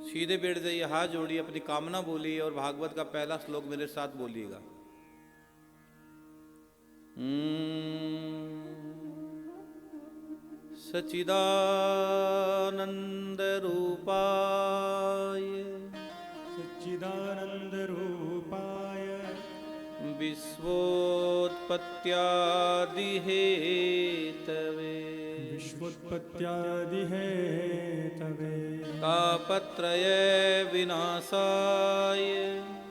सीधे बैठ जाइए, हाथ जोड़िए, अपनी कामना बोलिए और भागवत का पहला श्लोक मेरे साथ बोलिएगा। सच्चिदानंद रूपाय सच्चिदानंद रूपाय विश्वोत्पत्त्यादिहेतवे विश्वोत्पत्त्यादिहेतवे तापत्रय विनाशाय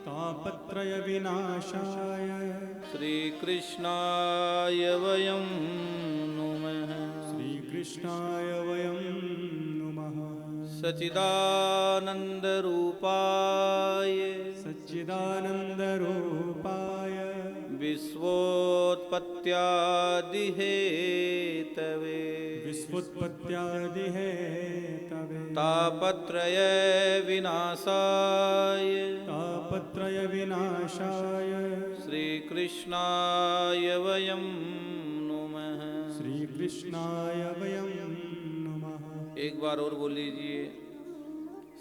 तापत्रय विनाशाय श्रीकृष्णाय वयं नुमः। श्रीकृष्णाय वयं नुमः। सच्चिदानंद रूपाय सच्चिदानंद रूपाय विश्वोत्पत्त्यादिहेतवे विश्वोत्पत्त्यादिहेतवे तापत्रय विनाशाय तापत्रय विनाशाय श्रीकृष्णाय वयं नुमः। श्रीकृष्णाय वयं नुमः। एक बार और बोल लीजिए।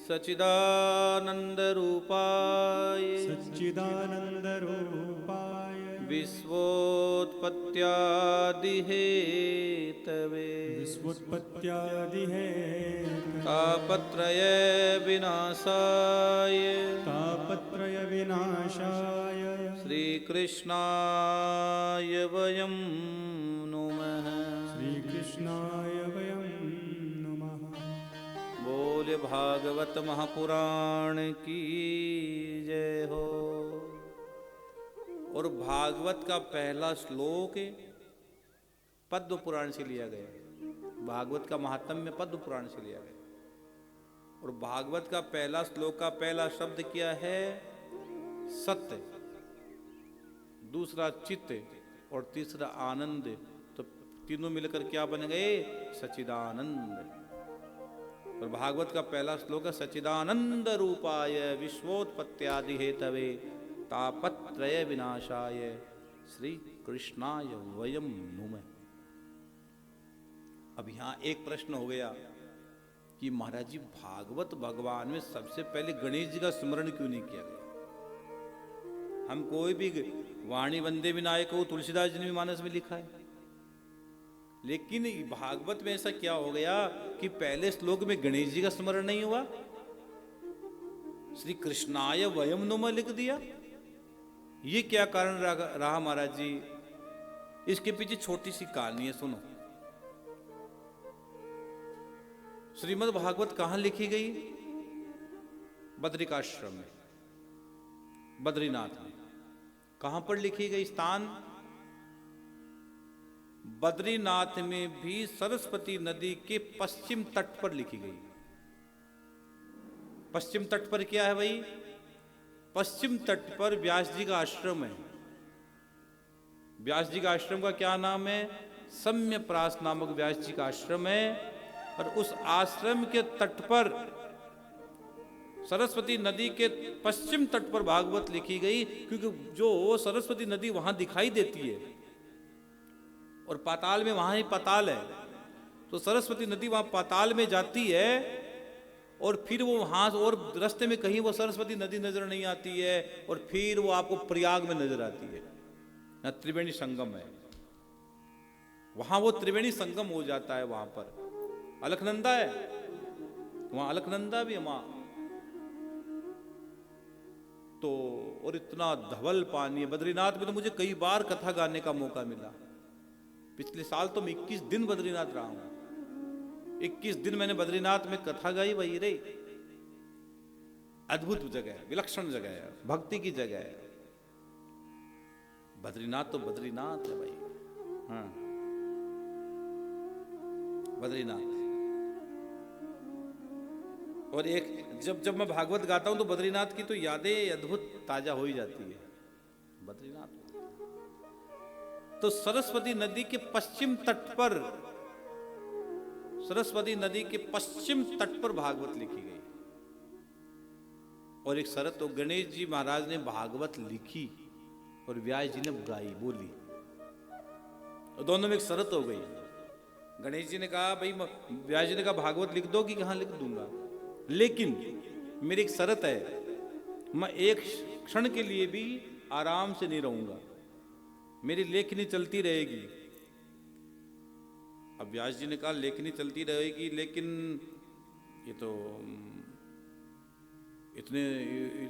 सच्चिदानंद रूपाय सच्चिदानंद रूपाय विश्वोत्पत्त्यादिहेतवे विश्वोत्पत्त्यादिहेतवे तापत्रय विनाशाय तापत्रय विनाशाय श्रीकृष्णाय वयं नुमः। श्रीकृष्णाय वयं नुमः। बोले भागवत महापुराण की जय हो। और भागवत का पहला श्लोक पद्म पुराण से लिया गया। भागवत का महात्म्य पद्म पुराण से लिया गया। और भागवत का पहला श्लोक का पहला शब्द क्या है? सत्य, दूसरा चित्त और तीसरा आनंद। तो तीनों मिलकर क्या बन गए? सच्चिदानंद। और भागवत का पहला श्लोक है सच्चिदानंद रूपाय विश्वोत्पत्त्यादिहेतवे तापत्रय विनाशाय श्री कृष्णाय वयं नुमः। अब यहां एक प्रश्न हो गया कि महाराज जी भागवत भगवान में सबसे पहले गणेश जी का स्मरण क्यों नहीं किया गया? हम कोई भी वाणी वंदे विनायक हो तुलसीदास जी ने भी मानस में लिखा है, लेकिन भागवत में ऐसा क्या हो गया कि पहले श्लोक में गणेश जी का स्मरण नहीं हुआ, श्री कृष्णाय वयं नुमः लिख दिया? ये क्या कारण रहा महाराज जी? इसके पीछे छोटी सी कहानी है, सुनो। श्रीमद् भागवत कहां लिखी गई? बद्रिकाश्रम में, बद्रीनाथ में। कहां पर लिखी गई स्थान? बद्रीनाथ में भी सरस्वती नदी के पश्चिम तट पर लिखी गई। पश्चिम तट पर क्या है भाई? पश्चिम तट पर व्यास जी का आश्रम है। व्यास जी का आश्रम का क्या नाम है? सम्यप्रास नामक व्यास जी का आश्रम है। और उस आश्रम के तट पर सरस्वती नदी के पश्चिम तट पर भागवत लिखी गई, क्योंकि जो सरस्वती नदी वहां दिखाई देती है और पाताल में वहां ही पाताल है, तो सरस्वती नदी वहां पाताल में जाती है और फिर वो वहां और रास्ते में कहीं वो सरस्वती नदी नजर नहीं आती है और फिर वो आपको प्रयाग में नजर आती है। यहाँ त्रिवेणी संगम है, वहां वो त्रिवेणी संगम हो जाता है। वहां पर अलकनंदा है, वहां अलकनंदा भी है वहां तो। और इतना धवल पानी है बद्रीनाथ में। तो मुझे कई बार कथा गाने का मौका मिला। पिछले साल तो मैं 21 दिन बद्रीनाथ रहा हूं। 21 दिन मैंने बद्रीनाथ में कथा गाई। वही रे, अद्भुत जगह है, विलक्षण जगह है, भक्ति की जगह है। बद्रीनाथ तो बद्रीनाथ है भाई। हाँ, बद्रीनाथ। और एक जब मैं भागवत गाता हूं तो बद्रीनाथ की तो यादें अद्भुत ताजा हो ही जाती है। बद्रीनाथ तो सरस्वती नदी के पश्चिम तट पर, सरस्वती नदी के पश्चिम तट पर भागवत लिखी गई। और एक शरत तो गणेश जी महाराज ने भागवत लिखी और व्यास जी ने गाई, बोली, और दोनों में एक शरत हो गई। गणेश जी ने कहा भाई, व्यास जी ने कहा भागवत लिख दो कि कहां लिख दूंगा, लेकिन मेरी एक शर्त है, मैं एक क्षण के लिए भी आराम से नहीं रहूंगा, मेरी लेखनी चलती रहेगी। अब व्यास जी ने कहा लेखनी चलती रहेगी, लेकिन ये तो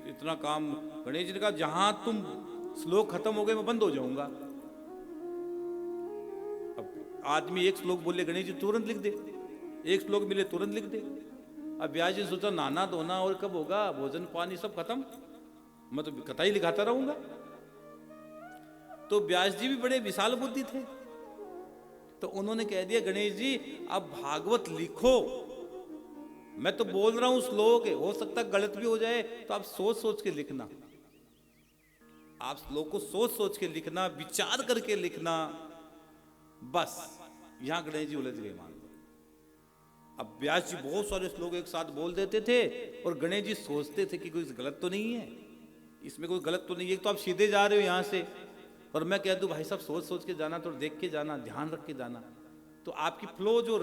इतना काम। गणेश जी ने कहा जहां तुम श्लोक खत्म हो गए मैं बंद हो जाऊंगा। अब आदमी एक श्लोक बोले गणेश जी तुरंत लिख दे, एक श्लोक मिले तुरंत लिख दे। अब व्यास जी ने सोचा नहाना धोना और कब होगा, भोजन पानी सब खत्म, मैं तो कथा ही लिखाता रहूंगा। तो व्यास जी भी बड़े विशाल बुद्धि थे, तो उन्होंने कह दिया गणेश जी अब भागवत लिखो, मैं तो बोल रहा हूं श्लोक है, हो सकता है गलत भी हो जाए, तो आप सोच सोच के लिखना, आप श्लोक को सोच सोच के लिखना, विचार करके लिखना। बस यहां गणेश जी उलझ गए मान लो। अब व्यास जी बहुत सारे श्लोक एक साथ बोल देते थे और गणेश जी सोचते थे कि कोई गलत तो नहीं है, इसमें कोई गलत तो नहीं है, तो आप सीधे जा रहे हो यहां से और मैं कह दूं भाई साहब सोच सोच के जाना, तो देख के जाना, ध्यान रख के जाना, तो आपकी फ्लो जो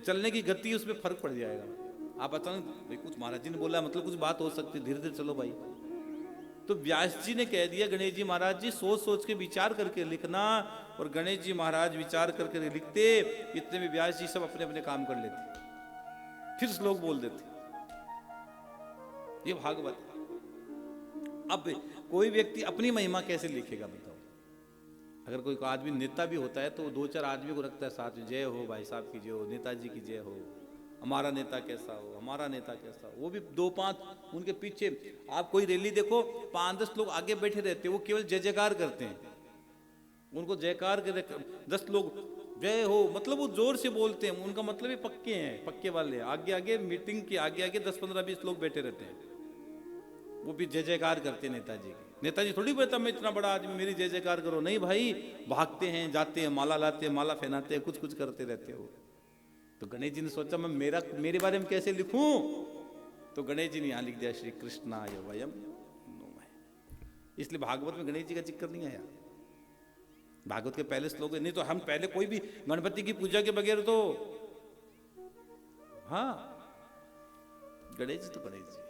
चलने की गति है उसमें फर्क पड़ जाएगा। आप अचानक भाई कुछ महाराज जी ने बोला मतलब कुछ बात हो सकती है, धीरे धीरे चलो भाई। तो व्यास जी ने कह दिया गणेश जी महाराज जी सोच सोच के विचार करके लिखना, और गणेश जी महाराज विचार करके लिखते, इतने में व्यास जी सब अपने अपने काम कर लेते, फिर श्लोक बोल देते। ये भागवत है। अब कोई व्यक्ति अपनी महिमा कैसे लिखेगा बताओ? अगर कोई आदमी नेता भी होता है तो दो चार आदमी को रखता है साथ में, जय हो भाई साहब की जय हो, नेताजी की जय हो, हमारा नेता कैसा हो, हमारा नेता कैसा हो। वो भी 2-5 उनके पीछे, आप कोई रैली देखो 5-10 लोग आगे बैठे रहते हैं, वो केवल जय जयकार करते हैं, उनको जयकार के 10 लोग जय हो मतलब वो जोर से बोलते हैं, उनका मतलब ये पक्के हैं, पक्के वाले। आगे आगे मीटिंग के आगे आगे 10-15-20 लोग बैठे रहते हैं, वो भी जय जयकार करते हैं नेताजी की। नेताजी थोड़ी बोलता मैं इतना बड़ा आदमी मेरी जय जयकार करो, नहीं भाई, भागते हैं, जाते हैं, माला लाते हैं, माला पहनाते हैं, कुछ कुछ करते रहते हो। तो गणेश जी ने सोचा मैं मेरे बारे में कैसे लिखूं, तो गणेश जी ने यहां लिख दिया श्री कृष्णाय वयम नमः। इसलिए भागवत में गणेश जी का जिक्र नहीं आया, भागवत के पहले श्लोक है। नहीं तो हम पहले कोई भी गणपति की पूजा के बगैर तो, हाँ गणेश जी तो गणेश जी,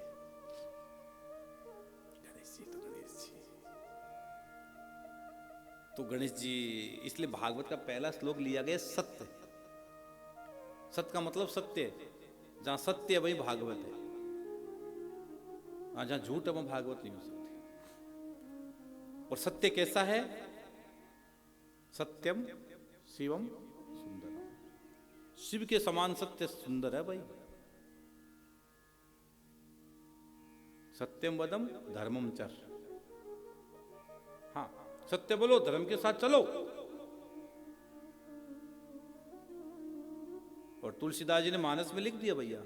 तो गणेश जी, इसलिए भागवत का पहला श्लोक लिया गया सत्य। सत्य का मतलब सत्य, जहां सत्य है वही भागवत है, जहां झूठ है वहां भागवत नहीं हो सकती। और सत्य कैसा है? सत्यम शिवम सुंदरम, शिव के समान सत्य सुंदर है भाई। सत्यम वदम धर्मम चर, हाँ सत्य बोलो, धर्म के साथ चलो। और तुलसीदास जी ने मानस में लिख दिया भैया,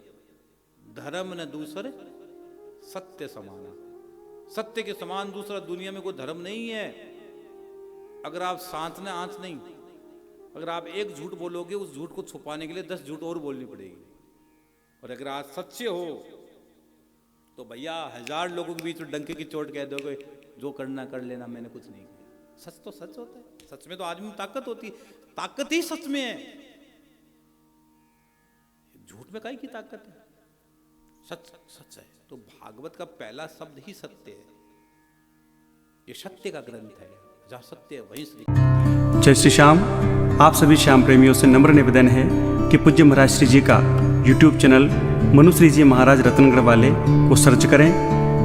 धर्म न दूसरे सत्य समाना, सत्य के समान दूसरा दुनिया में कोई धर्म नहीं है। अगर आप सांस ने आंच नहीं, अगर आप एक झूठ बोलोगे उस झूठ को छुपाने के लिए 10 झूठ और बोलनी पड़ेगी। और अगर आप सच्चे हो तो भैया 1000 लोगों के बीच में डंके की चोट कह दोगे जो करना कर लेना, मैंने कुछ नहीं किया। सच तो सच होता है, सच में तो आदमी में ताकत होती है, ताकत ही सच में है, झूठ में काहे की ताकत है? सच सच है। तो भागवत का पहला शब्द ही सत्य है, ये सत्य का ग्रंथ है, जहां सत्य है वहीं श्री। जय श्री श्याम। आप सभी श्याम प्रेमियों से नम्र निवेदन है कि पूज्य महाराज श्री जी का YouTube चैनल मनुश्री जी महाराज रतनगढ़ वाले को सर्च करें,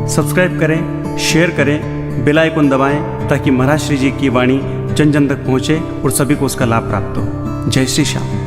सब्सक्राइब करें, शेयर करें, बेल आइकन दबाएं, ताकि महाराज श्री जी की वाणी जन जन तक पहुँचे और सभी को उसका लाभ प्राप्त हो। जय श्री श्याम।